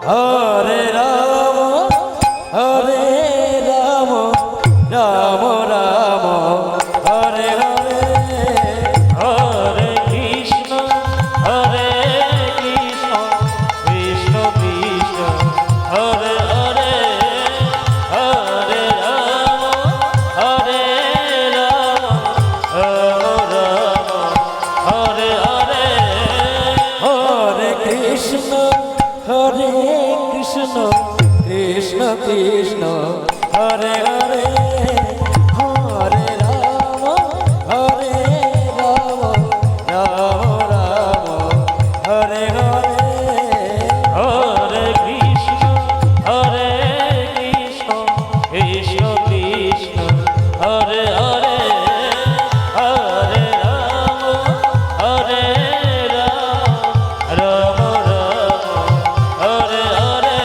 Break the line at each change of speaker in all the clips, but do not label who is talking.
Hare Ram Hare Ram Ram Ram Hare Hare
Hare Krishna Krishna Krishna Hare Hare Hare Ram Ram Ram Hare Hare
Hare Krishna Krishna Krishna Hare Hare Hare Ram Ram Ram Hare Hare
Hare Krishna Krishna Krishna Hare Hare Hare Ram Ram Hare Hare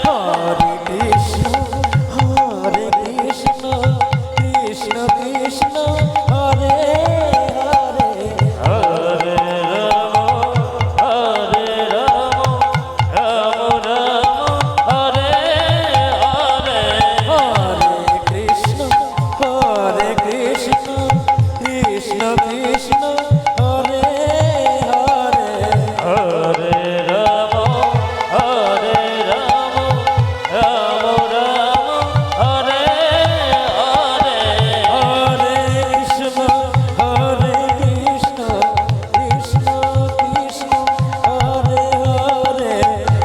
Hare Krishna Krishna Krishna Hare Hare
Hare Ram Ram Hare Hare
Hare Krishna Krishna Krishna Hare Hare
Hare Ram Ram Hare Hare
Hare Krishna Krishna Krishna Hare Hare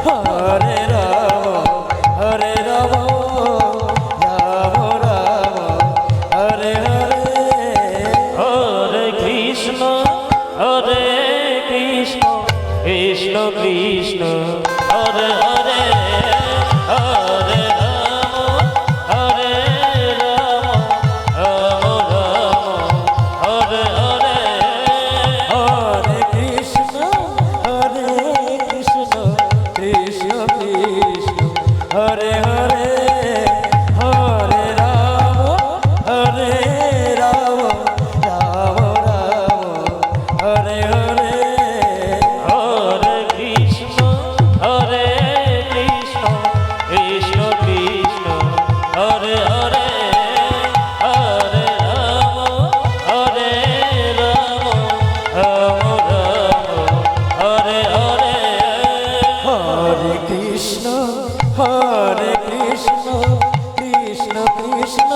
Hare Ram Ram Hare Hare
Hare Krishna Krishna Krishna Hare Hare Hare Ram Hare Hare
Hare Krishna Krishna Krishna Hare Hare Hare Ram Ram Hare Hare
Hare Krishna Krishna Krishna Hare Hare Hare Ram Hare Hare
Hare Krishna Krishna Krishna